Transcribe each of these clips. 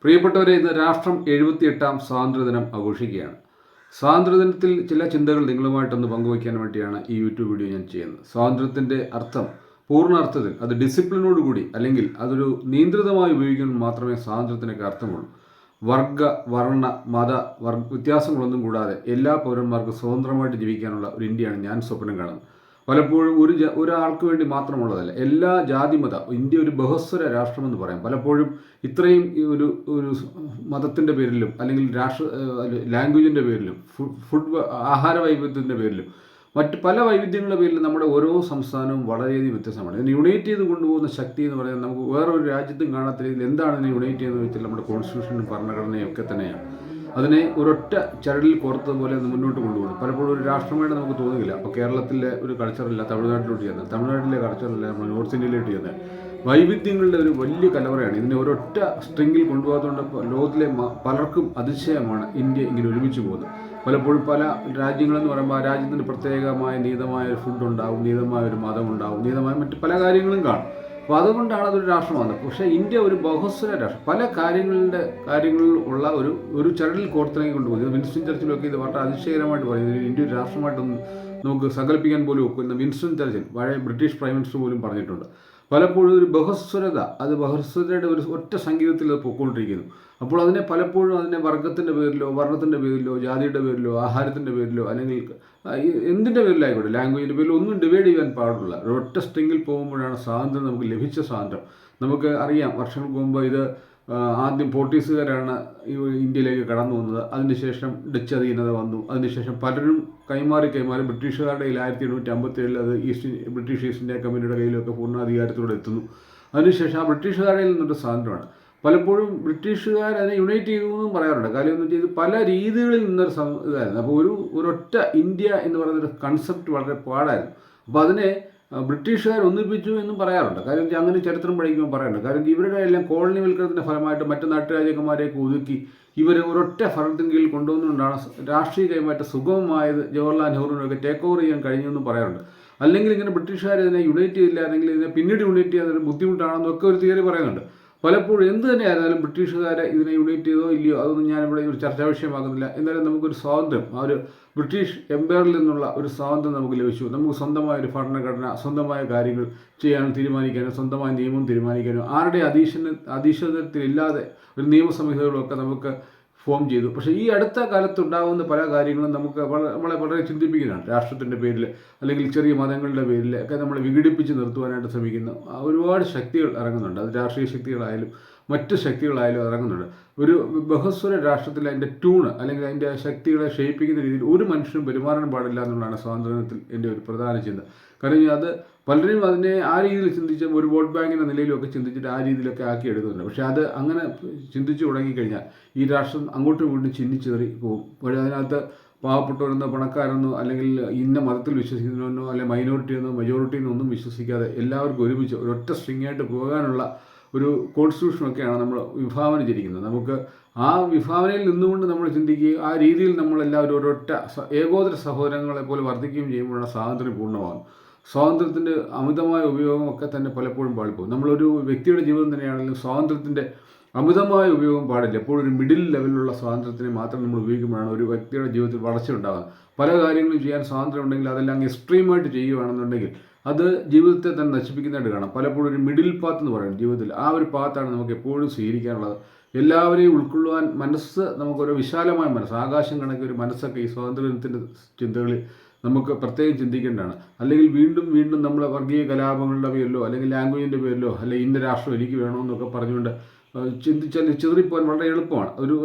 പ്രിയപ്പെട്ടവരെ, ഇന്ന് രാഷ്ട്രം 78ാം സ്വാതന്ത്ര്യദിനം ആഘോഷിക്കുകയാണ്. സ്വാതന്ത്ര്യദിനത്തിൽ ചില ചിന്തകൾ നിങ്ങളുമായിട്ടൊന്ന് പങ്കുവയ്ക്കാൻ വേണ്ടിയാണ് ഈ യൂട്യൂബ് വീഡിയോ ഞാൻ ചെയ്യുന്നത്. സ്വാതന്ത്ര്യത്തിൻ്റെ അർത്ഥം പൂർണ്ണ അർത്ഥത്തിൽ അത് ഡിസിപ്ലിനോടുകൂടി അല്ലെങ്കിൽ അതൊരു നിയന്ത്രിതമായി ഉപയോഗിക്കുമ്പോൾ മാത്രമേ സ്വാതന്ത്ര്യത്തിനൊക്കെ അർത്ഥമുള്ളൂ. വർഗ, വർണ്ണ, മത വ്യത്യാസങ്ങളൊന്നും കൂടാതെ എല്ലാ പൗരന്മാർക്കും സ്വതന്ത്രമായിട്ട് ജീവിക്കാനുള്ള ഒരു ഇന്ത്യയാണ് ഞാൻ സ്വപ്നം കാണുന്നത്. പലപ്പോഴും ഒരാൾക്ക് വേണ്ടി മാത്രമുള്ളതല്ല, എല്ലാ ജാതി മത ഇന്ത്യ ഒരു ബഹുസ്വര രാഷ്ട്രമെന്ന് പറയാം. പലപ്പോഴും ഇത്രയും ഒരു ഒരു മതത്തിൻ്റെ പേരിലും അല്ലെങ്കിൽ ലാംഗ്വേജിൻ്റെ പേരിലും ആഹാര വൈവിധ്യത്തിൻ്റെ പേരിലും മറ്റ് പല വൈവിധ്യങ്ങളുടെ പേരിൽ നമ്മുടെ ഓരോ സംസ്ഥാനവും വളരെയധികം വ്യത്യസ്തമാണ്. ഇതിനെ യുണൈറ്റ് ചെയ്ത് കൊണ്ടുപോകുന്ന ശക്തി എന്ന് പറയുന്നത് നമുക്ക് വേറൊരു രാജ്യത്തും കാണാത്ത രീതിയിൽ എന്താണ് ഇതിനെ യുണൈറ്റ് ചെയ്യുന്നത് വെച്ചാൽ നമ്മുടെ കോൺസ്റ്റിറ്റ്യൂഷനും ഭരണഘടനയും ഒക്കെ തന്നെയാണ്. അതിനെ ഒരൊറ്റ ചരടിൽ കോർത്തതുപോലെ മുന്നോട്ട് കൊണ്ടുപോകുന്നു. പലപ്പോഴും ഒരു രാഷ്ട്രമായിട്ട് നമുക്ക് തോന്നുന്നില്ല. അപ്പോൾ കേരളത്തിലെ ഒരു കൾച്ചറില്ല തമിഴ്നാട്ടിലോട്ട് ചെയ്യുന്നത്, തമിഴ്നാട്ടിലെ കൾച്ചറില്ല നമ്മൾ നോർത്ത് ഇന്ത്യയിലോട്ട് ചെയ്യുന്നത്. വൈവിധ്യങ്ങളുടെ ഒരു വലിയ കലവറയാണ്. ഇതിനെ ഒരൊറ്റ സ്ട്രിങ്ങിൽ കൊണ്ടുപോകാത്തതുകൊണ്ട് ലോകത്തിലെ പലർക്കും അതിശയമാണ് ഇന്ത്യ ഇങ്ങനെ ഒരുമിച്ച് പോകുന്നത്. പലപ്പോഴും പല രാജ്യങ്ങളെന്ന് പറയുമ്പോൾ ആ രാജ്യത്തിന് പ്രത്യേകമായ നീതമായ ഒരു ഫുഡ് ഉണ്ടാവും, നീതമായ ഒരു മതം ഉണ്ടാവും, നീതമായ മറ്റ് പല കാര്യങ്ങളും കാണും. അപ്പോൾ അതുകൊണ്ടാണ് അതൊരു രാഷ്ട്രമാകുന്നത്. പക്ഷേ ഇന്ത്യ ഒരു ബഹുസ്വര രാഷ്ട്രം, പല കാര്യങ്ങളിൽ ഉള്ള ഒരു ചരടിൽ കോർത്തിണങ്ങി കൊണ്ടുപോകും. വിൻസ്റ്റൺ ചർച്ചിലൊക്കെ ഇത് വളരെ അതിശയകരമായിട്ട് പറയുന്നത് ഇന്ത്യ ഒരു രാഷ്ട്രമായിട്ടൊന്നും നമുക്ക് സങ്കല്പിക്കാൻ പോലും ഒക്കുന്ന വിൻസ്റ്റൺ ചർച്ചിൽ പഴയ ബ്രിട്ടീഷ് പ്രൈം മിനിസ്റ്റർ പോലും പറഞ്ഞിട്ടുണ്ട്. പലപ്പോഴും ഒരു ബഹുസ്വരത, അത് ബഹുസ്വരതയുടെ ഒരു ഒറ്റ സംഗീതത്തിൽ അത് പൊയ്ക്കൊണ്ടിരിക്കുന്നു. അപ്പോൾ അതിനെ പലപ്പോഴും അതിനെ വർഗത്തിൻ്റെ പേരിലോ വർണ്ണത്തിൻ്റെ പേരിലോ ജാതിയുടെ പേരിലോ ആഹാരത്തിൻ്റെ പേരിലോ അല്ലെങ്കിൽ എന്തിൻ്റെ പേരിലായിക്കോട്ടെ, ലാംഗ്വേജിൻ്റെ പേരിലോ ഒന്നും ഡിവൈഡ് ചെയ്യാൻ പാടില്ല. ഒരൊറ്റ സ്ട്രിങ്ങിൽ പോകുമ്പോഴാണ് സ്വാതന്ത്ര്യം നമുക്ക് ലഭിച്ച സ്വാതന്ത്ര്യം. നമുക്ക് അറിയാം, വർഷങ്ങൾക്ക് മുമ്പ് ഇത് ആദ്യം പോർട്ടുഗീസുകാരാണ് ഇന്ത്യയിലേക്ക് കടന്നു വന്നത്. അതിനുശേഷം ഡച്ച് അധീനത വന്നു. അതിനുശേഷം പലരും കൈമാറി ബ്രിട്ടീഷുകാരുടെ കയ്യിൽ 1757 അത് ബ്രിട്ടീഷ് ഈസ്റ്റ് ഇന്ത്യ കമ്പനിയുടെ കയ്യിലൊക്കെ പൂർണ്ണാധികാരത്തോടെ എത്തുന്നു. അതിനുശേഷം ആ ബ്രിട്ടീഷുകാരുടെ കയ്യിൽ നിന്നൊരു സ്വാതന്ത്ര്യമാണ്. പലപ്പോഴും ബ്രിട്ടീഷുകാർ അതിനെ യുണൈറ്റ് ചെയ്തെന്നും പറയാറുണ്ട്. കാര്യം എന്ന് വെച്ചാൽ ഇത് പല രീതികളിൽ നിന്നൊരു ഇതായിരുന്നു. അപ്പോൾ ഒരൊറ്റ ഇന്ത്യ എന്ന് പറയുന്നൊരു കൺസെപ്റ്റ് വളരെ പാടായിരുന്നു. അപ്പോൾ അതിനെ ബ്രിട്ടീഷുകാർ ഒന്നിപ്പിച്ചു എന്നും പറയാറുണ്ട്. കാര്യം അങ്ങനെ ചരിത്രം പഠിക്കുമ്പോൾ പറയാറുണ്ട്. കാര്യം ഇവരുടെ എല്ലാം കോളനിവൽക്കരണത്തിൻ്റെ ഫലമായിട്ട് മറ്റ് നാട്ടുരാജ്യക്കന്മാരെയൊക്കെ ഒതുക്കി ഇവരെ ഒരൊറ്റ ഭരണത്തിന് കീഴിൽ കൊണ്ടുവന്നുകൊണ്ടാണ് രാഷ്ട്രീയ കൈമാറ്റം സുഗമമായത്. ജവഹർലാൽ നെഹ്റുവിനൊക്കെ ടേക്ക് ഓവർ ചെയ്യാൻ കഴിഞ്ഞെന്നും പറയാറുണ്ട്. അല്ലെങ്കിൽ ഇങ്ങനെ ബ്രിട്ടീഷുകാർ ഇതിനെ യുണൈറ്റ് ചെയ്തില്ല, അല്ലെങ്കിൽ ഇതിനെ പിന്നീട് യുണൈറ്റ് ചെയ്യാൻ ബുദ്ധിമുട്ടാണെന്നൊക്കെ ഒരു തിയറി പറയുന്നുണ്ട്. പലപ്പോഴും എന്ത് തന്നെയായിരുന്നാലും ബ്രിട്ടീഷുകാരെ ഇതിനെ യുണൈറ്റ് ചെയ്തോ ഇല്ലയോ അതൊന്നും ഞാനിവിടെ ഒരു ചർച്ചാ വിഷയമാക്കുന്നില്ല. എന്നാലും നമുക്കൊരു സ്വാതന്ത്ര്യം, ആ ഒരു ബ്രിട്ടീഷ് എംപയറിൽ നിന്നുള്ള ഒരു സ്വാതന്ത്ര്യം നമുക്ക് ലഭിച്ചു. നമുക്ക് സ്വന്തമായ ഒരു ഭരണഘടന, സ്വന്തമായ കാര്യങ്ങൾ ചെയ്യാനും തീരുമാനിക്കാനും സ്വന്തമായ നിയമം തീരുമാനിക്കാനും ആരുടെ അധീശതത്തിലില്ലാതെ ഒരു നിയമസംഹിതകളൊക്കെ നമുക്ക് ഫോം ചെയ്തു. പക്ഷേ ഈ അടുത്ത കാലത്തുണ്ടാകുന്ന പല കാര്യങ്ങളും നമുക്ക് നമ്മളെ വളരെ ചിന്തിപ്പിക്കുന്നതാണ്. രാഷ്ട്രത്തിൻ്റെ പേരിൽ അല്ലെങ്കിൽ ചെറിയ മതങ്ങളുടെ പേരിൽ ഒക്കെ നമ്മളെ വിഘടിപ്പിച്ച് നിർത്തുവാനായിട്ട് ശ്രമിക്കുന്ന ഒരുപാട് ശക്തികൾ ഇറങ്ങുന്നുണ്ട്. അത് രാഷ്ട്രീയ ശക്തികളായാലും മറ്റ് ശക്തികളായാലും ഇറങ്ങുന്നുണ്ട്. ഒരു ബഹുസ്വര രാഷ്ട്രത്തിൽ അതിൻ്റെ ട്യൂണ് അല്ലെങ്കിൽ അതിൻ്റെ ശക്തികളെ ക്ഷയിപ്പിക്കുന്ന രീതിയിൽ ഒരു മനുഷ്യനും പെരുമാറാൻ പാടില്ല എന്നുള്ളതാണ് സ്വാതന്ത്ര്യത്തിൽ എൻ്റെ ഒരു പ്രധാന ചിന്ത. കാരണം അത് പലരും അതിനെ ആ രീതിയിൽ ചിന്തിച്ച് ഒരു വോട്ട് ബാങ്കിൻ്റെ നിലയിലൊക്കെ ചിന്തിച്ചിട്ട് ആ രീതിയിലൊക്കെ ആക്കി എടുക്കുന്നുണ്ട്. പക്ഷേ അത് അങ്ങനെ ചിന്തിച്ചു തുടങ്ങിക്കഴിഞ്ഞാൽ ഈ രാഷ്ട്രം അങ്ങോട്ടും ഇങ്ങോട്ടും ചിന്തിച്ചേറി പോകും. പക്ഷേ അതിനകത്ത് പാവപ്പെട്ടവരെന്നോ പണക്കാരെന്നോ അല്ലെങ്കിൽ ഇന്ന മതത്തിൽ വിശ്വസിക്കുന്നവരെന്നോ അല്ലെങ്കിൽ മൈനോറിറ്റിയെന്നോ മെജോറിറ്റിയെന്നോ ഒന്നും വിശ്വസിക്കാതെ എല്ലാവർക്കും ഒരുമിച്ച് ഒരൊറ്റ സ്ട്രിങ്ങായിട്ട് പോകാനുള്ള ഒരു കോൺസ്റ്റിറ്റ്യൂഷനൊക്കെയാണ് നമ്മൾ വിഭാവന ചെയ്തിരിക്കുന്നത്. നമുക്ക് ആ വിഭാവനയിൽ നിന്നുകൊണ്ട് നമ്മൾ ചിന്തിക്കുകയും ആ രീതിയിൽ നമ്മളെല്ലാവരും ഒരൊറ്റ ഏകോദര സഹോദരങ്ങളെ പോലെ വർദ്ധിക്കുകയും ചെയ്യുമ്പോഴാണ് സ്വാതന്ത്ര്യം പൂർണ്ണമാകും. സ്വാതന്ത്ര്യത്തിൻ്റെ അമിതമായ ഉപയോഗമൊക്കെ തന്നെ പലപ്പോഴും പാളിപ്പോകും. നമ്മളൊരു വ്യക്തിയുടെ ജീവിതം തന്നെയാണെങ്കിലും സ്വാതന്ത്ര്യത്തിൻ്റെ അമിതമായ ഉപയോഗം പാടില്ല. എപ്പോഴും ഒരു മിഡിൽ ലെവലിലുള്ള സ്വാതന്ത്ര്യത്തിനെ മാത്രം നമ്മൾ ഉപയോഗിക്കുമ്പോഴാണ് ഒരു വ്യക്തിയുടെ ജീവിതത്തിൽ വളർച്ച ഉണ്ടാകുന്നത്. പല കാര്യങ്ങളും ചെയ്യാൻ സ്വാതന്ത്ര്യം ഉണ്ടെങ്കിൽ അതെല്ലാം എക്സ്ട്രീമായിട്ട് ചെയ്യുകയാണെന്നുണ്ടെങ്കിൽ അത് ജീവിതത്തെ തന്നെ നശിപ്പിക്കുന്നതായിട്ട് കാണാം. പലപ്പോഴും ഒരു മിഡിൽ പാത്ത് എന്ന് പറയുന്നത് ജീവിതത്തിൽ ആ ഒരു പാത്താണ് നമുക്ക് എപ്പോഴും സ്വീകരിക്കാനുള്ളത്. എല്ലാവരെയും ഉൾക്കൊള്ളുവാൻ നമുക്കൊരു വിശാലമായ മനസ്സ്, ആകാശം കണക്ക് ഒരു മനസ്സൊക്കെ ഈ സ്വാതന്ത്ര്യത്തിൻ്റെ ചിന്തകളിൽ നമുക്ക് പ്രത്യേകം ചിന്തിക്കേണ്ടതാണ്. അല്ലെങ്കിൽ വീണ്ടും നമ്മൾ വർഗീയ കലാപങ്ങളുടെ പേരിലോ അല്ലെങ്കിൽ ലാംഗ്വേജിൻ്റെ പേരിലോ അല്ലെങ്കിൽ ഇന്ന രാഷ്ട്രം എനിക്ക് വേണമെന്നൊക്കെ പറഞ്ഞുകൊണ്ട് ചിന്തിച്ചാൽ ചിതറിപ്പോകാൻ വളരെ എളുപ്പമാണ്.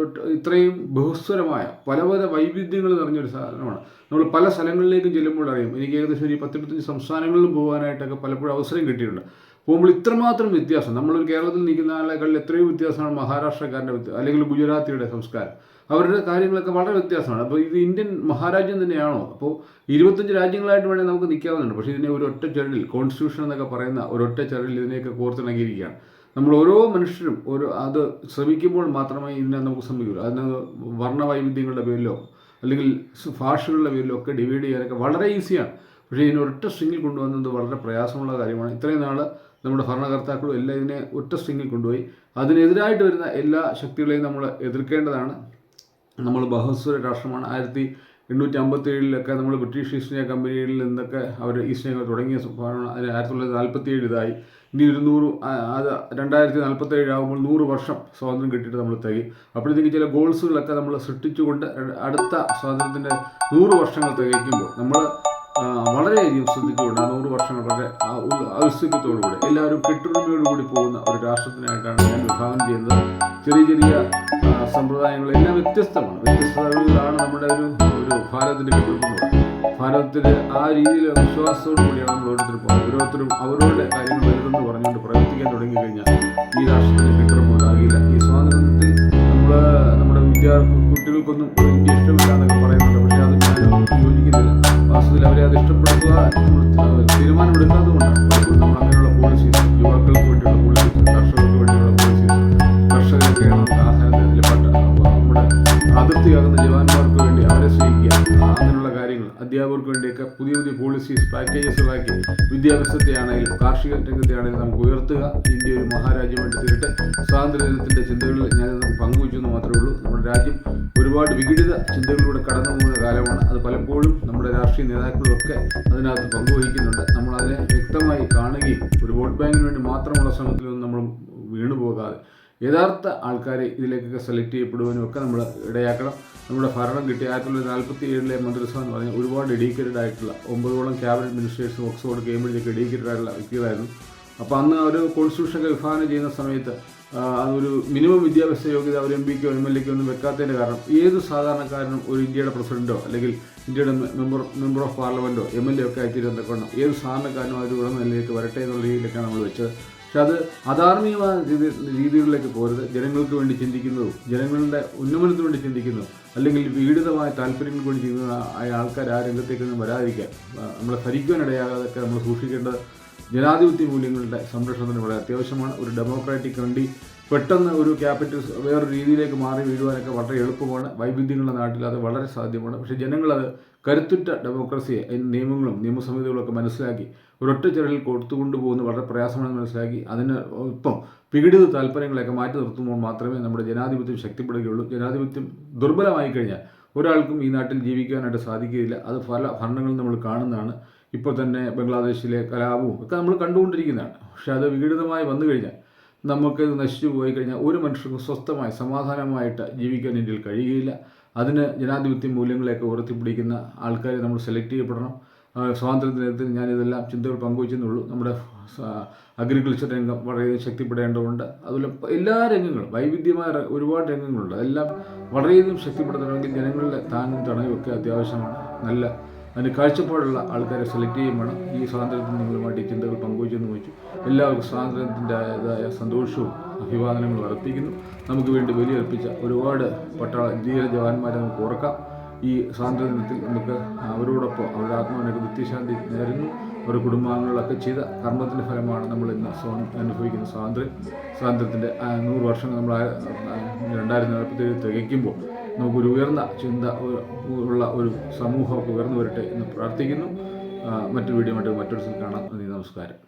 ഇത്രയും ബഹുസ്വരമായ പല വൈവിധ്യങ്ങൾ നിറഞ്ഞൊരു സാധനമാണ്. നമ്മൾ പല സ്ഥലങ്ങളിലേക്കും ചെല്ലുമ്പോൾ അറിയാം. എനിക്ക് ഏകദേശം ഒരു 10-15 സംസ്ഥാനങ്ങളിലും പോകാനായിട്ടൊക്കെ പലപ്പോഴും അവസരം കിട്ടിയിട്ടുണ്ട്. പോകുമ്പോൾ ഇത്രമാത്രം വ്യത്യാസം, നമ്മളൊരു കേരളത്തിൽ നിൽക്കുന്ന ആളെക്കാളിൽ എത്രയോ വ്യത്യാസമാണ് മഹാരാഷ്ട്രക്കാരൻ്റെ അല്ലെങ്കിൽ ഗുജറാത്തിയുടെ സംസ്കാരം. അവരുടെ കാര്യങ്ങളൊക്കെ വളരെ വ്യത്യാസമാണ്. അപ്പോൾ ഇത് ഇന്ത്യൻ മഹാരാജ്യം തന്നെയാണോ? അപ്പോൾ 25 രാജ്യങ്ങളായിട്ട് വേണമെങ്കിൽ നമുക്ക് നിൽക്കാവുന്നുണ്ട്. പക്ഷേ ഇതിനെ ഒരു ഒറ്റ ചരടിൽ, കോൺസ്റ്റിറ്റ്യൂഷൻ എന്നൊക്കെ പറയുന്ന ഒരൊറ്റ ചരടിൽ ഇതിനെയൊക്കെ കോർത്തിണങ്ങിയിരിക്കുകയാണ്. നമ്മൾ ഓരോ മനുഷ്യരും അത് ശ്രമിക്കുമ്പോൾ മാത്രമേ ഇതിനെ നമുക്ക് ശ്രമിക്കൂ. അതിന് വർണ്ണവൈവിധ്യങ്ങളുടെ പേരിലോ അല്ലെങ്കിൽ ഭാഷകളുടെ പേരിലോ ഒക്കെ ഡിവൈഡ് ചെയ്യാനൊക്കെ വളരെ ഈസിയാണ്. പക്ഷേ ഇതിനൊരൊറ്റ സ്ട്രിങ്ങിൽ കൊണ്ടുവന്നത് വളരെ പ്രയാസമുള്ള കാര്യമാണ്. ഇത്രയും നാൾ നമ്മുടെ ഭരണകർത്താക്കളും എല്ലാം ഇതിനെ ഒറ്റ സ്ട്രിങ്ങിൽ കൊണ്ടുപോയി. അതിനെതിരായിട്ട് വരുന്ന എല്ലാ ശക്തികളെയും നമ്മൾ എതിർക്കേണ്ടതാണ്. നമ്മൾ ബഹുസ്വര രാഷ്ട്രമാണ്. 1857 നമ്മൾ ബ്രിട്ടീഷ് ഈസ്റ്റ് ഇന്ത്യ കമ്പനിയിൽ നിന്നൊക്കെ അവർ ഈസ്റ്റ് ഇന്ത്യ തുടങ്ങിയ സംഭവമാണ്. അതിന് 1947 ഇതായി. ഇനി 2047 ആകുമ്പോൾ 100 വർഷം സ്വാതന്ത്ര്യം കിട്ടിയിട്ട് നമ്മൾ തികയും. അപ്പോഴത്തേക്ക് ചില ഗോൾസുകളൊക്കെ നമ്മൾ സൃഷ്ടിച്ചുകൊണ്ട് അടുത്ത സ്വാതന്ത്ര്യത്തിൻ്റെ 100 വർഷങ്ങൾ തികയ്ക്കുമ്പോൾ നമ്മൾ വളരെയധികം ശ്രദ്ധിച്ചുകൊണ്ട് ആ 100 വർഷങ്ങൾ വളരെ ഔത്സുക്യത്തോടുകൂടി എല്ലാവരും കെട്ടുറുമയോടുകൂടി പോകുന്ന ഒരു രാഷ്ട്രത്തിനായിട്ടാണ് ഞാൻ വിഭാവനം ചെയ്യുന്നത്. ചെറിയ ചെറിയ സമ്പ്രദായങ്ങളെല്ലാം വ്യത്യസ്തതകളിലാണ് നമ്മുടെ ഒരു ഭാരതത്തിൻ്റെ കെട്ടുറുമ. ഭാരതത്തിൽ ആ രീതിയിൽ വിശ്വാസത്തോടു കൂടിയാണ് നമ്മൾ ഓരോരുത്തരും അവരുടെ കാര്യങ്ങൾ വലുതെന്ന് പറഞ്ഞുകൊണ്ട് പ്രവർത്തിക്കാൻ തുടങ്ങിക്കഴിഞ്ഞാൽ ഈ രാഷ്ട്രത്തിൻ്റെ കെട്ടുറുമ ഉണ്ടാകില്ല. ഈ സ്വാതന്ത്ര്യത്തിൽ നമ്മുടെ കുട്ടികൾക്കൊന്നും ഇന്ത്യ ഇഷ്ടമില്ല എന്നൊക്കെ പറയുന്നുണ്ട്. പക്ഷേ അത് ഞാൻ യോജിക്കുന്നില്ല. വാസ്തവത്തിൽ അവരെ അത് ഇഷ്ടപ്പെടുത്തുക തീരുമാനമെടുക്കാത്തതുകൊണ്ടാണ് നമ്മൾ അങ്ങനെയുള്ള പോളിസീസ്, യുവാക്കൾക്ക് വേണ്ടിയുള്ള പോളിസീസ്, കർഷകർക്ക് വേണ്ടിയുള്ള പോളിസീസ്, കർഷകർക്ക് ആഹാരത്തിൽ നമ്മുടെ അതിർത്തിയാകുന്ന ജവാന്മാർക്ക് വേണ്ടി അവരെ സ്നേഹിക്കുക, അങ്ങനെയുള്ള കാര്യങ്ങൾ, അധ്യാപകർക്ക് വേണ്ടിയൊക്കെ പുതിയ പുതിയ പോളിസീസ് പാക്കേജസുകളാക്കി വിദ്യാഭ്യാസത്തെയാണെങ്കിലും കാർഷിക രംഗത്തെയാണെങ്കിലും നമുക്ക് ഉയർത്തുക. ഇന്ത്യ ഒരു മഹാരാജ്യമായിട്ട് തീരട്ടെ. സ്വാതന്ത്ര്യദിനത്തിൻ്റെ ചിന്തകളിൽ ഞാനത് പങ്കുവച്ചു എന്ന് മാത്രമേ ഉള്ളൂ. നമ്മുടെ രാജ്യം ഒരുപാട് വിഘടിത ചിന്തകളിലൂടെ കടന്നു പോകുന്ന കാലമാണ്. അത് പലപ്പോഴും നമ്മുടെ രാഷ്ട്രീയ നേതാക്കളുമൊക്കെ അതിനകത്ത് പങ്കുവഹിക്കുന്നുണ്ട്. നമ്മളതിനെ വ്യക്തമായി കാണുകയും ഒരു വോട്ട് ബാങ്കിന് വേണ്ടി മാത്രമുള്ള ശ്രമത്തിലൊന്നും നമ്മൾ വീണുപോകാതെ യഥാർത്ഥ ആൾക്കാരെ ഇതിലേക്കൊക്കെ സെലക്ട് ചെയ്യപ്പെടുവാനും ഒക്കെ നമ്മൾ ഇടയാക്കണം. നമ്മുടെ ഭരണം കിട്ടി 1947 മന്ത്രിസഭ എന്ന് പറഞ്ഞാൽ ഒരുപാട് ഡെഡിക്കേറ്റഡ് ആയിട്ടുള്ള 9ഓളം ക്യാബിനറ്റ് മിനിസ്റ്റേഴ്സും ഓക്സ്ഫോർഡ് കേംബ്രിഡ്ജൊക്കെ ഡെഡിക്കേറ്റഡ് ആയിട്ടുള്ള വ്യക്തികളായിരുന്നു. അപ്പോൾ അന്ന് ഒരു കോൺസ്റ്റിറ്റ്യൂഷനൊക്കെ വിഭാവനം ചെയ്യുന്ന സമയത്ത് അതൊരു മിനിമം വിദ്യാഭ്യാസ യോഗ്യത ഒരു MPക്കോ MLAക്കോ ഒന്നും വെക്കാത്തതിൻ്റെ കാരണം ഏത് സാധാരണക്കാരനും ഒരു ഇന്ത്യയുടെ പ്രസിഡൻറ്റോ അല്ലെങ്കിൽ ഇന്ത്യയുടെ മെമ്പർ ഓഫ് പാർലമെൻറ്റോ MLA ഒക്കെ ആയിത്തീരുന്നതൊക്കെ വേണം. ഏത് സാധാരണക്കാരനും ആ ഒരു ഗുണം നിലയിലേക്ക് വരട്ടെ എന്നുള്ള രീതിയിലൊക്കെയാണ് നമ്മൾ വെച്ചത്. പക്ഷെ അത് അധാർമികമായ രീതികളിലേക്ക് പോരുത്. ജനങ്ങൾക്ക് വേണ്ടി ചിന്തിക്കുന്നതും ജനങ്ങളുടെ ഉന്നമനത്തിന് വേണ്ടി ചിന്തിക്കുന്നതും അല്ലെങ്കിൽ വിഘടിതമായ താല്പര്യങ്ങൾക്ക് വേണ്ടി ചെയ്യുന്ന ആൾക്കാർ ആ രംഗത്തേക്കൊന്നും വരാതിരിക്കാൻ നമ്മളെ ഭരിക്കുവാനിടയാകാതൊക്കെ നമ്മൾ സൂക്ഷിക്കേണ്ടത് ജനാധിപത്യ മൂല്യങ്ങളുടെ സംരക്ഷണത്തിന് വളരെ അത്യാവശ്യമാണ്. ഒരു ഡെമോക്രാറ്റിക് കൺട്രി പെട്ടെന്ന് ഒരു ക്യാപിറ്റൽ വേറൊരു രീതിയിലേക്ക് മാറി വീഴുവാനൊക്കെ വളരെ എളുപ്പമാണ്. വൈവിധ്യങ്ങളുടെ നാട്ടിൽ അത് വളരെ സാധ്യമാണ്. പക്ഷേ ജനങ്ങളത് കരുത്തുറ്റ ഡെമോക്രസിയെ അതിന് നിയമങ്ങളും നിയമസംഹിതകളൊക്കെ മനസ്സിലാക്കി ഒരൊറ്റ ചിറലിൽ കൊടുത്തുകൊണ്ടുപോകുന്നത് വളരെ പ്രയാസമാണെന്ന് മനസ്സിലാക്കി അതിന് ഇപ്പം വിഘടിത താല്പര്യങ്ങളെയൊക്കെ മാറ്റി നിർത്തുമ്പോൾ മാത്രമേ നമ്മുടെ ജനാധിപത്യം ശക്തിപ്പെടുകയുള്ളൂ. ജനാധിപത്യം ദുർബലമായി കഴിഞ്ഞാൽ ഒരാൾക്കും ഈ നാട്ടിൽ ജീവിക്കാനായിട്ട് സാധിക്കുകയില്ല. അത് പല ഭരണങ്ങളും നമ്മൾ കാണുന്നതാണ്. ഇപ്പോൾ തന്നെ ബംഗ്ലാദേശിലെ കലാപവും ഒക്കെ നമ്മൾ കണ്ടുകൊണ്ടിരിക്കുന്നതാണ്. പക്ഷേ അത് വിഘടിതമായി വന്നു കഴിഞ്ഞാൽ നമുക്ക് നശിച്ചു പോയി കഴിഞ്ഞാൽ ഒരു മനുഷ്യർക്കും സ്വസ്ഥമായി സമാധാനമായിട്ട് ജീവിക്കാൻ ഇന്ത്യയിൽ കഴിയുകയില്ല. അതിന് ജനാധിപത്യ മൂല്യങ്ങളെയൊക്കെ ഉയർത്തിപ്പിടിക്കുന്ന ആൾക്കാരെ നമ്മൾ സെലക്ട് ചെയ്യപ്പെടണം. സ്വാതന്ത്ര്യദിനത്തിൽ ഞാനിതെല്ലാം ചിന്തകൾ പങ്കുവച്ചെന്നുള്ളൂ. നമ്മുടെ അഗ്രികൾച്ചർ രംഗം വളരെ ശക്തിപ്പെടേണ്ടതുണ്ട്. അതുപോലെ എല്ലാ രംഗങ്ങളും വൈവിധ്യമായ ഒരുപാട് രംഗങ്ങളുണ്ട്. അതെല്ലാം വളരെയധികം ശക്തിപ്പെടുത്തണമെങ്കിൽ ജനങ്ങളുടെ താങ്ങും തണയും ഒക്കെ അത്യാവശ്യമാണ്. നല്ല അതിന് കാഴ്ചപ്പാടുള്ള ആൾക്കാരെ സെലക്ട് ചെയ്യും വേണം. ഈ സ്വാതന്ത്ര്യത്തിന് നിങ്ങളുമായിട്ട് ഈ ചിന്തകൾ പങ്കുവച്ചെന്ന് ചോദിച്ചു. എല്ലാവർക്കും സ്വാതന്ത്ര്യത്തിൻ്റെതായ സന്തോഷവും അഭിവാദനങ്ങളും അർപ്പിക്കുന്നു. നമുക്ക് വേണ്ടി ബലിയർപ്പിച്ച ഒരുപാട് ധീര ജവാന്മാരെ നമുക്ക് ഓർക്കാം. ഈ സ്വാതന്ത്ര്യദിനത്തിൽ നമുക്ക് അവരോടൊപ്പം അവരുടെ ആത്മാവിനൊക്കെ നിത്യശാന്തി നേരുന്നു. അവരുടെ കുടുംബാംഗങ്ങളൊക്കെ ചെയ്ത കർമ്മത്തിൻ്റെ ഫലമാണ് നമ്മൾ ഇന്ന് അനുഭവിക്കുന്ന സ്വാതന്ത്ര്യത്തിൻ്റെ 100 വർഷങ്ങൾ നമ്മൾ 2047 തികയ്ക്കുമ്പോൾ നമുക്കൊരു ഉയർന്ന ചിന്ത ഉള്ള ഒരു സമൂഹമൊക്കെ ഉയർന്നു വരട്ടെ എന്ന് പ്രാർത്ഥിക്കുന്നു. മറ്റൊരു വീഡിയോ മറ്റൊരു കാണാം. നന്ദി, നമസ്കാരം.